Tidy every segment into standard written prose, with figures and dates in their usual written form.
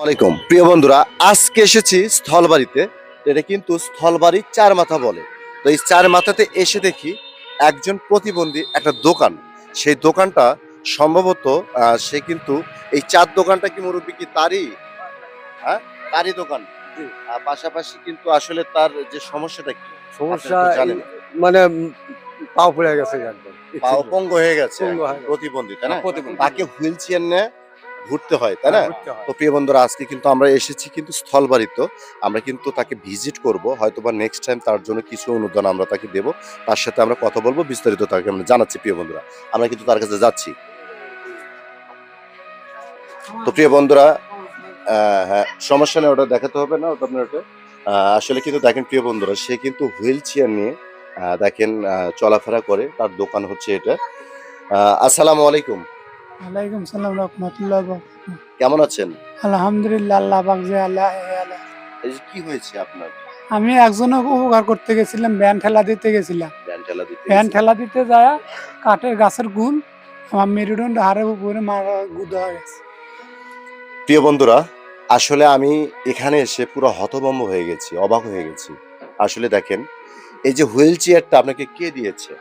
ওয়ালাইকুম প্রিয় বন্ধুরা, আজকে এসেছি স্থলবাড়িতে। এটা কিন্তু স্থলবাড়ি চার মাথা বলে। তো এই চার মাথাতে এসে দেখি একজন প্রতিবন্ধী একটা দোকান। সেই দোকানটা সম্ভবত সে কিন্তু এই চার দোকানটা কি মুরব্বী কি তারই? হ্যাঁ, তারই দোকান। জি। পাশাপাশি কিন্তু আসলে তার যে সমস্যাটা কি সমস্যা আপনারা তো এই জানেন। মানে পাও পড়ে গেছে একদম। পা accident অপঙ্গ হয়ে গেছে, পঙ্গু একদম হয়ে গেছে। প্রতিবন্ধী, তাই না? প্রতিবন্ধী। তাকে হুইল চেয়ার নিয়ে ঘুরতে হয়, তাই হ্যাঁ, না? ঘুরতে হয়। তো প্রিয় বন্ধুরা, আজকে কিন্তু আমরা এসেছি কিন্তু স্থলবাড়িতে। আমরা কিন্তু তাকে ভিজিট করব, হয়তোবা নেক্সট টাইম তার জন্য কিছু অনুদান আমরা তাকে দেব। তার সাথে আমরা কথা বলবো, বিস্তারিত তাকে আমরা জানাচ্ছি। প্রিয় বন্ধুরা, আমরা কিন্তু তার কাছে যাচ্ছি। তো প্রিয় বন্ধুরা, হ্যাঁ, সমস্যা নেই, ওটা দেখাতে হবে না, ওটা আপনার ওটা আসলে কিন্তু দেখেন প্রিয় বন্ধুরা, সে কিন্তু হুইল চেয়ার নিয়ে দেখেন চলাফেরা করে। তার দোকান হচ্ছে এটা। আসসালামু আলাইকুম। ওয়ালাইকুম সালাম রহমতুল্লাহ বারাকাতুহু। কেমন আছেন? আলহামদুলিল্লাহ, আল্লাহ পাক যে আল্লাহ এ আল্লাহ। এই যে কি হয়েছে আপনার? আমি একজনের উপকার করতে গেছিলাম, ভ্যান ঠেলা দিতে গেছিলাম। ভ্যান ঠেলা দিতে ভ্যান গেছেন? ঠেলা দিতে যায় কাঠের গাছের গুল আমার মেরুদণ্ড হাড়ের উপরে মারা গুদা হয়ে গেছে। প্রিয় বন্ধুরা, আসলে আমি এখানে এসে পুরো হতভম্ব হয়ে গেছি, অবাক হয়ে গেছি। আসলে দেখেন, এই যে হুইল চেয়ারটা আপনাকে কে দিয়েছে?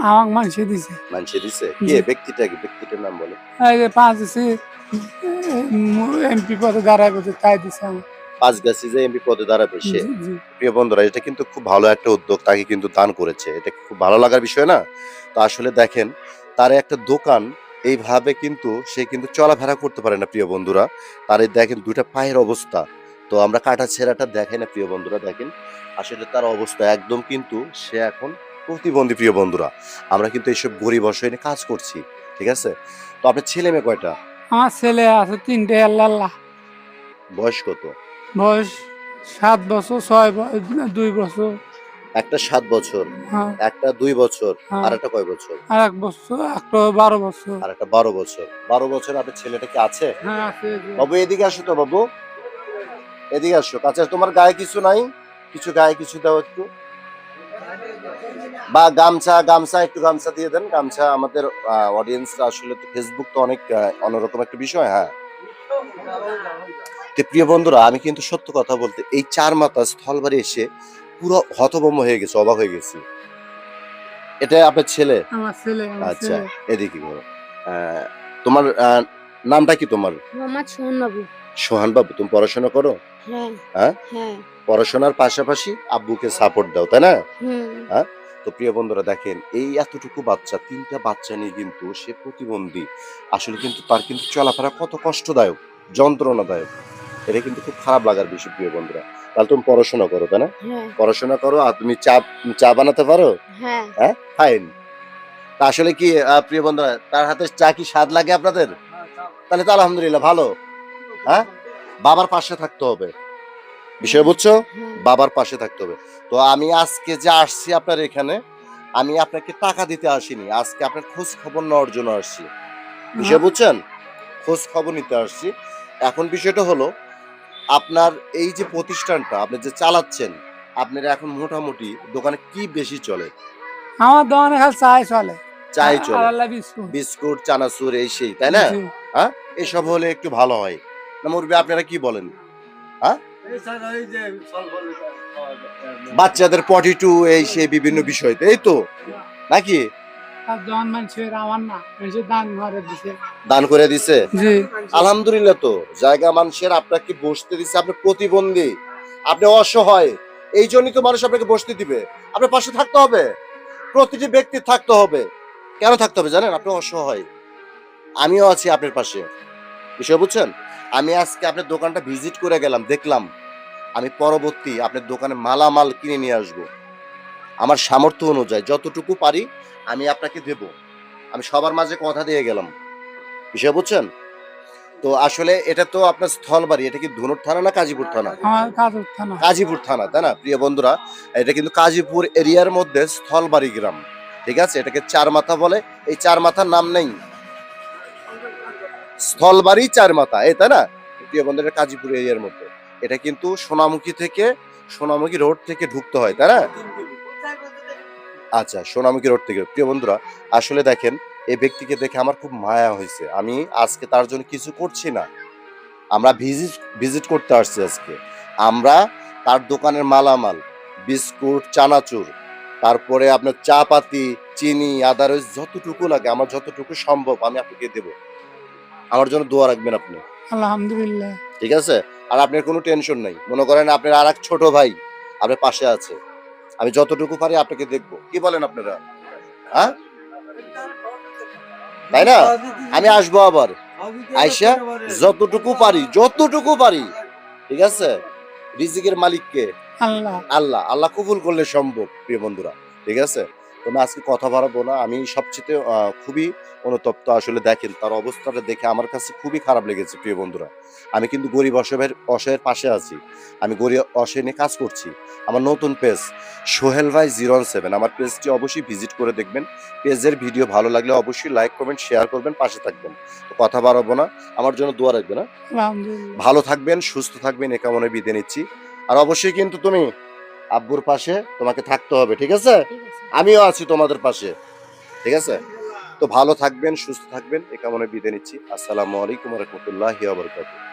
আমাকে মানুষে দিছে। মানুষে দিছে? কে? জি। ব্যক্তিটা কি? ব্যক্তিটার নাম বলে। এই যে পাঁচ দিছি এমপি পদে দাঁড়ায় বলছে তাই দিছে আমার। পাঁচগাছি যে এমপি পদে দাঁড়াবে সে। জি জি। প্রিয় বন্ধুরা, এটা কিন্তু খুব ভালো একটা উদ্যোগ, তাকে কিন্তু দান করেছে। এটা কি খুব ভালো লাগার বিষয় না? তো আসলে দেখেন, তার একটা দোকান, এইভাবে কিন্তু সে কিন্তু চলাফেরা করতে পারে না প্রিয় বন্ধুরা। তার এই দেখেন ২ টা পায়ের অবস্থা। তো আমরা কাটা-ছেঁড়াটা দেখাই না প্রিয় বন্ধুরা, দেখেন। আসলে তার অবস্থা একদম কিন্তু সে এখন প্রতিবন্ধী প্রিয় বন্ধুরা। আমরা কিন্তু এইসব গরিব অসহায় নিয়ে কাজ করছি। ঠিক আছে? তো আপনার ছেলে-মেয়ে কয়টা? আমার ছেলে আছে তিনটে, আল্লাহ আল্লাহ। বয়স কত? বয়স ৭ বছর, ২ বছর। একটা ৭ বছর, হ্যাঁ একটা ২ বছর, হ্যাঁ। আরেকটা কয় বছর? আর ১ বছর, একটা ১২ বছর। আরেকটা ১২ বছর। ১২ বছরের আপনার ছেলেটা কি আছে? হ্যাঁ আছে যে। বাবু এদিকে আসো তো বাবু। এদিকে আসো। কাছে তোমার গায়ে কিছু নাই? কিছু গায়ে কিছু দাও একটু। বা গামছা, গামছা একটু গামছা দিয়ে দেন। গামছা আমাদের অডিয়েন্সরা আসলে তো ফেসবুক তো অনেক অন্যরকম একটা বিষয়, হ্যাঁ। তো প্রিয় বন্ধুরা, আমি কিন্তু সত্য কথা বলতে এই চার মাথা স্থলবাড়ি এসে পুরো হতভম্ব হয়ে গেছি, অবাক হয়ে গেছি। এটা আপনার ছেলে? আমার ছেলে, আমার আচ্ছা, ছেলে। এদিকে ঘোরো। আ তোমার নামটা কি তোমার? মোহাম্মদ সোহান বাবু। সোহান বাবু, তুমি পড়াশোনা করো? হ্যাঁ, হ্যাঁ? হ্যাঁ, পড়াশোনার পাশাপাশি আব্বুকে সাপোর্ট দাও, তাই না? হুম, হ্যাঁ? তো প্রিয় বন্ধুরা, দেখেন এই এতটুকু বাচ্চা, ৩ টা বাচ্চা নিয়ে কিন্তু সে প্রতিবন্ধী। আসলে কিন্তু তার কিন্তু চলাফেরা কত কষ্টদায়ক, যন্ত্রণাদায়ক। এটা কিন্তু খুব খারাপ লাগার বিষয় প্রিয় বন্ধুরা। তাহলে তুমি পড়াশোনা করো, তাই না? হ্যাঁ, পড়াশোনা করো আর তুমি চা বানাতে পারো? হ্যাঁ, হ্যাঁ? ফাইন। তা আসলে কি প্রিয় বন্ধুরা, তার হাতের চা কি স্বাদ লাগে আপনাদের? তাহলে তো আলহামদুলিল্লাহ ভালো। হ্যাঁ? বাবার পাশে থাকতে হবে। বিষয় বুঝছো? হ্যাঁ, বাবার পাশে থাকতে হবে। তো আমি আজকে যে আসছি আপনার এখানে, আমি আপনাকে টাকা দিতে আসিনি। আজকে আপনার খোঁজ খবর নেওয়ার জন্য আসছি। বিষয় হ্যাঁ, বুঝছেন? খোঁজ খবর নিতে আসছি। এখন বিষয়টা হলো, আপনার এই যে প্রতিষ্ঠানটা আপনি যে চালাচ্ছেন, আপনার এখন মোটামুটি দোকানে কি বেশি চলে? আমার দোকানে খালি চাই চলে। চাই আর চলে। আল্লাহ বিস্কুট। বিস্কুট, চানাচুর এই সেই, তাই না? জি। হ্যাঁ? এসব হলে একটু ভালো হয়। না মুরব্বি, আপনারা কি বলেন? হ্যাঁ? বাচ্চাদের পটি টু এই সেই বিভিন্ন বিষয়, এই তো নাকি? আর দোকান মানুষের আমার না, মানুষের দান ঘরে দিছে। দান করে দিছে? জি। আলহামদুলিল্লাহ। তো জায়গা মানুষের আপনাকে বসতে দিছে, আপনি প্রতিবন্ধী, আপনি অসহায়, এই জন্যই তো মানুষ আপনাকে বসতে দিবে। আপনার পাশে থাকতে হবে, প্রতিটি ব্যক্তির থাকতে হবে। কেন থাকতে হবে জানেন? আপনি অসহায়, আমিও আছি আপনার পাশে। বিষয় বুঝছেন? আমি আজকে আপনার দোকানটা ভিজিট করে গেলাম, দেখলাম। আমি পরবর্তী আপনার দোকানে মালামাল কিনে নিয়ে আসবো। আমার সামর্থ্য অনুযায়ী যতটুকু পারি আমি আপনাকে দেব। আমি সবার মাঝে কথা দিয়ে গেলাম। বিষয় বুঝছেন? তো আসলে এটা তো আপনার স্থলবাড়ি। এটা কি ধনুর থানা না কাজীপুর থানা? আমার কাজ উঠছে না। কাজীপুর থানা, তাই না? প্রিয় বন্ধুরা, এটা কিন্তু কাজীপুর এরিয়ার মধ্যে স্থলবাড়ি গ্রাম। ঠিক আছে? এটাকে চার মাথা বলে। এই চার মাথার নাম নেই। স্থলবাড়ি চার মাথা, তাই না? প্রিয় বন্ধুরা, এটা কাজীপুর এরিয়ার মধ্যে। এটা কিন্তু সোনামুখী রোড থেকে ঢুকতে হয়, তাই না? আচ্ছা, সোনামুখী রোড থেকে। প্রিয় বন্ধুরা, আসলে দেখেন এই ব্যক্তিকে দেখে আমার খুব মায়া হইছে। আমি আজকে তার জন্য কিছু করছি না। আমরা ভিজিট করতে আসছি আজকে। আমরা তার দোকানের মালামাল, বিস্কুট, চানাচুর, তারপরে আপনার চা পাতি, চিনি, আদারস যতটুকু লাগে আমার যতটুকু সম্ভব আমি আপনাকে দেব। আমার জন্য দোয়া রাখবেন আপনি। আলহামদুলিল্লাহ। ঠিক আছে? আর আপনার কোনো টেনশন নাই। মনে করেন আপনার আরেক ছোট ভাই আপনার পাশে আছে। আমি যতটুকু পারি আপনাকে দেখব। কি বলেন আপনারা? হ্যাঁ? তাই না? আমি আসবো আবার। আইসা যতটুকু পারি। ঠিক আছে? রিজিকের মালিক কে? আল্লাহ। আল্লাহ। আল্লাহ কবুল করলে সম্ভব প্রিয় বন্ধুরা। ঠিক আছে? তো আমি আজকে কথা বাড়াবো না। আমি সবচেয়ে খুবই অনুতপ্ত আসলে দেখেন তার অবস্থাটা দেখে আমার কাছে খুবই খারাপ লেগেছে প্রিয় বন্ধুরা। আমি কিন্তু গরিব অসহায়ের পাশে আছি। আমি গরিব অসহায় নিয়ে কাজ করছি। আমার নতুন পেজ সোহেল ভাই 017 আমার পেজটি অবশ্যই ভিজিট করে দেখবেন। পেজের ভিডিও ভালো লাগলে অবশ্যই লাইক, কমেন্ট, শেয়ার করবেন, পাশে থাকবেন। তো কথা বাড়াবো না। আমার জন্য দোয়া রাখবেন, হ্যাঁ? আলহামদুলিল্লাহ। ভালো থাকবেন, সুস্থ থাকবেন এ কামনায় বিদায় নিচ্ছি। আর অবশ্যই কিন্তু তুমি আব্বুর পাশে তোমাকে থাকতে হবে, ঠিক আছে? আমিও আছি তোমাদের পাশে, ঠিক আছে? তো ভালো থাকবেন, সুস্থ থাকবেন এ কামনায় বিদায় নিচ্ছি। আসসালামু আলাইকুম ওয়া রাহমাতুল্লাহি ওয়া বারাকাতুহু।